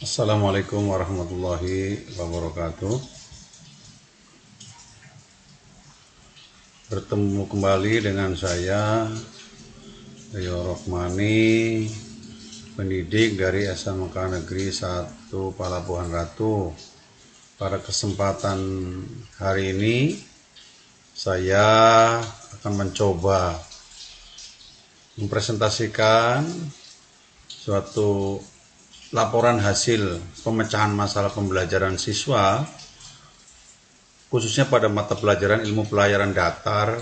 Assalamualaikum warahmatullahi wabarakatuh. Bertemu kembali dengan saya, Rio Rokmani, pendidik dari SMK Negeri 1 Palabuhan Ratu. Pada kesempatan hari ini, saya akan mencoba mempresentasikan suatu laporan hasil pemecahan masalah pembelajaran siswa, khususnya pada mata pelajaran ilmu pelayaran datar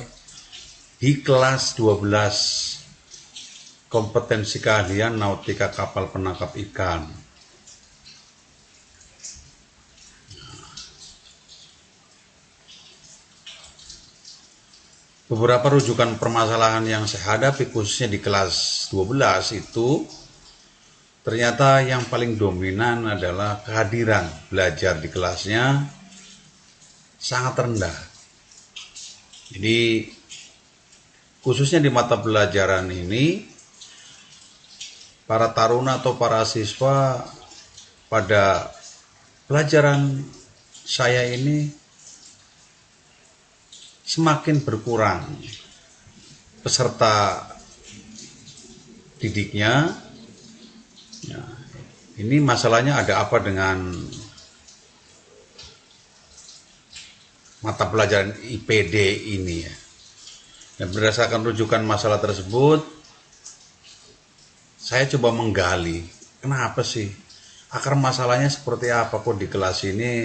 di kelas 12 kompetensi keahlian nautika kapal penangkap ikan. Beberapa rujukan permasalahan yang saya hadapi khususnya di kelas 12 itu ternyata yang paling dominan adalah kehadiran belajar di kelasnya sangat rendah. Jadi khususnya di mata pelajaran ini, para taruna atau para siswa pada pelajaran saya ini semakin berkurang peserta didiknya. Ya, ini masalahnya ada apa dengan mata pelajaran IPD ini ya. Dan berdasarkan rujukan masalah tersebut, saya coba menggali, kenapa sih? Akar masalahnya seperti apa kok di kelas ini?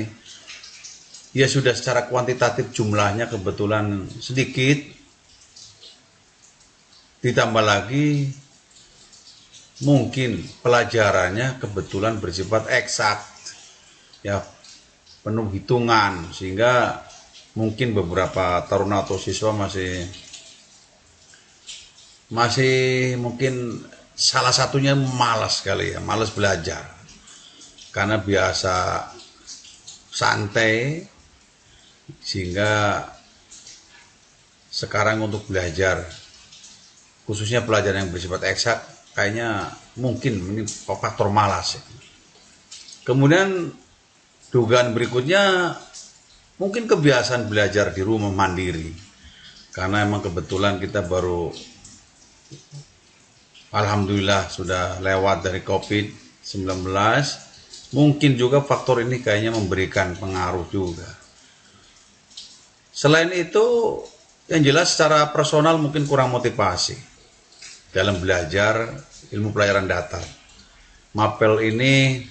Ya sudah secara kuantitatif jumlahnya kebetulan sedikit, ditambah lagi mungkin pelajarannya kebetulan bersifat eksak, ya penuh hitungan, sehingga mungkin beberapa taruna atau siswa masih mungkin salah satunya malas sekali ya, malas belajar karena biasa santai, sehingga sekarang untuk belajar khususnya pelajaran yang bersifat eksak kayaknya mungkin ini faktor malas ya. Kemudian dugaan berikutnya mungkin kebiasaan belajar di rumah mandiri, karena emang kebetulan kita baru alhamdulillah sudah lewat dari COVID-19. Mungkin juga faktor ini kayaknya memberikan pengaruh juga. Selain itu, yang jelas secara personal mungkin kurang motivasi dalam belajar ilmu pelayaran datar. Mapel ini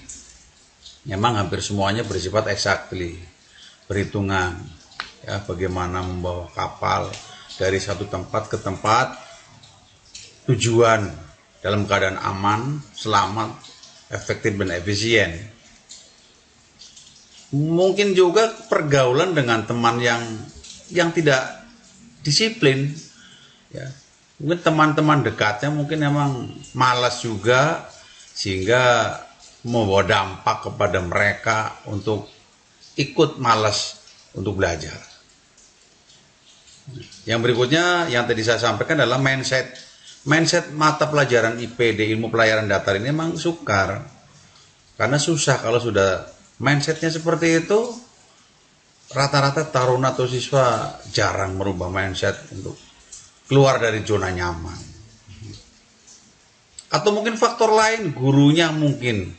memang hampir semuanya bersifat exactly, perhitungan, ya bagaimana membawa kapal dari satu tempat ke tempat tujuan dalam keadaan aman, selamat, efektif dan efisien. Mungkin juga pergaulan dengan teman yang tidak disiplin, ya. Mungkin teman-teman dekatnya mungkin memang malas juga, sehingga membawa dampak kepada mereka untuk ikut malas untuk belajar. Yang berikutnya yang tadi saya sampaikan adalah mindset mata pelajaran IPD ilmu pelayaran datar ini memang sukar, karena susah kalau sudah mindsetnya seperti itu. Rata-rata taruna atau siswa jarang merubah mindset untuk keluar dari zona nyaman. Atau mungkin faktor lain, gurunya mungkin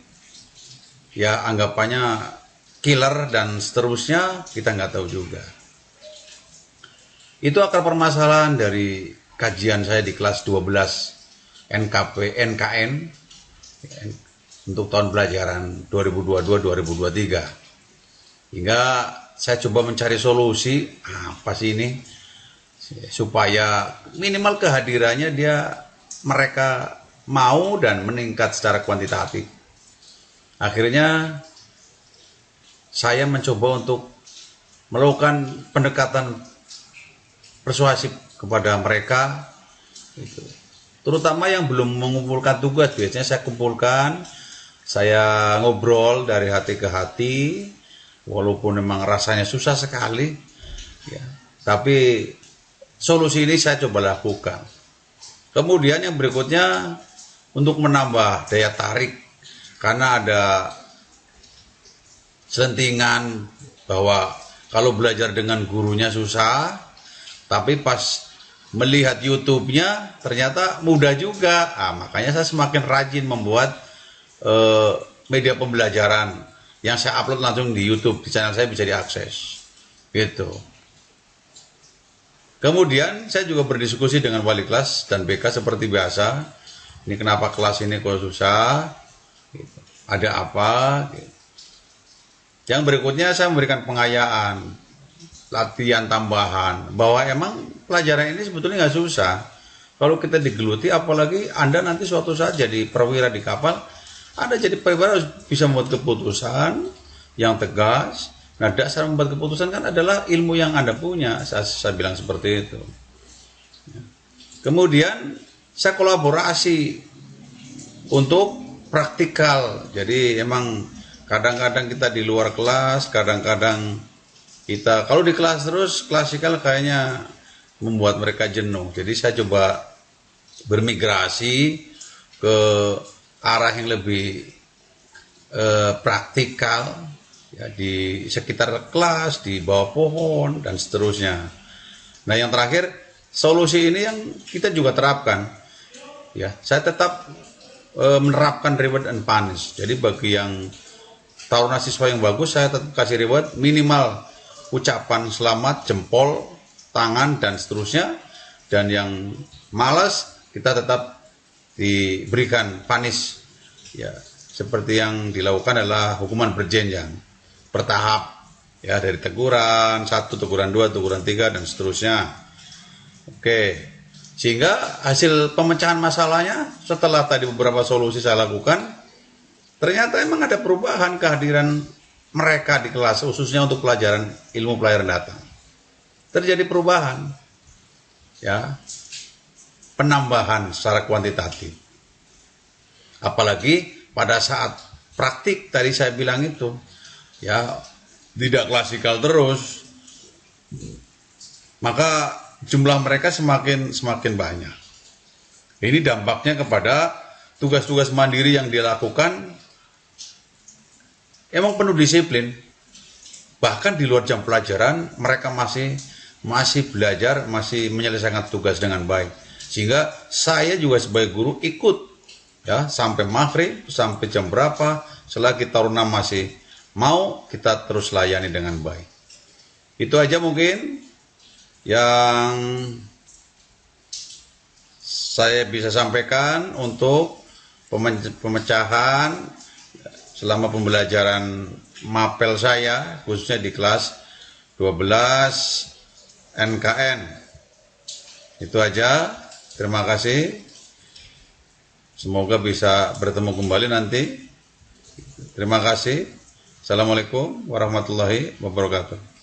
ya anggapannya killer dan seterusnya, kita nggak tahu juga. Itu akar permasalahan dari kajian saya di kelas 12 NKN untuk tahun pelajaran 2022-2023. Hingga saya coba mencari solusi, apa sih ini, supaya minimal kehadirannya mereka mau dan meningkat secara kuantitatif. Akhirnya saya mencoba untuk melakukan pendekatan persuasif kepada mereka, terutama yang belum mengumpulkan tugas. Biasanya saya kumpulkan, saya ngobrol dari hati ke hati, walaupun memang rasanya susah sekali, ya, tapi solusi ini saya coba lakukan. Kemudian yang berikutnya, untuk menambah daya tarik, karena ada selentingan bahwa kalau belajar dengan gurunya susah, tapi pas melihat YouTube-nya ternyata mudah juga. Makanya saya semakin rajin membuat media pembelajaran yang saya upload langsung di YouTube, di channel saya bisa diakses. Gitu. Kemudian saya juga berdiskusi dengan wali kelas dan BK seperti biasa. Ini kenapa kelas ini kok susah? Gitu. Ada apa? Gitu. Yang berikutnya saya memberikan pengayaan, latihan tambahan, bahwa emang pelajaran ini sebetulnya nggak susah. Kalau kita digeluti, apalagi Anda nanti suatu saat jadi perwira di kapal, Anda jadi perwira harus bisa membuat keputusan yang tegas. Nah, dasar membuat keputusan kan adalah ilmu yang Anda punya, saya bilang seperti itu. Kemudian saya kolaborasi untuk praktikal, jadi emang kadang-kadang kita di luar kelas, kadang-kadang kita kalau di kelas terus klasikal kayaknya membuat mereka jenuh. Jadi saya coba bermigrasi ke arah yang lebih praktikal, ya, di sekitar kelas, di bawah pohon dan seterusnya. Nah, yang terakhir solusi ini yang kita juga terapkan. Ya, saya tetap menerapkan reward and punish. Jadi bagi yang taruna siswa yang bagus, saya tetap kasih reward minimal ucapan selamat, jempol, tangan, dan seterusnya. Dan yang malas, kita tetap diberikan punish. Ya, seperti yang dilakukan adalah hukuman berjenjang, bertahap. Ya, dari teguran 1, teguran 2, teguran 3, dan seterusnya. Oke, sehingga hasil pemecahan masalahnya, setelah tadi beberapa solusi saya lakukan, ternyata emang ada perubahan kehadiran mereka di kelas, khususnya untuk pelajaran ilmu pelayaran data. Terjadi perubahan, ya, penambahan secara kuantitatif. Apalagi pada saat praktik tadi saya bilang itu, ya, tidak klasikal terus, maka jumlah mereka semakin banyak. Ini dampaknya kepada tugas-tugas mandiri yang dilakukan. Emang penuh disiplin, bahkan di luar jam pelajaran mereka masih belajar, masih menyelesaikan tugas dengan baik. Sehingga saya juga sebagai guru ikut, ya, sampai maghrib, sampai jam berapa, selagi taruna masih mau, kita terus layani dengan baik. Itu aja mungkin yang saya bisa sampaikan untuk pemecahan selama pembelajaran mapel saya, khususnya di kelas 12 NKN. Itu aja, terima kasih. Semoga bisa bertemu kembali nanti. Terima kasih. Assalamualaikum warahmatullahi wabarakatuh.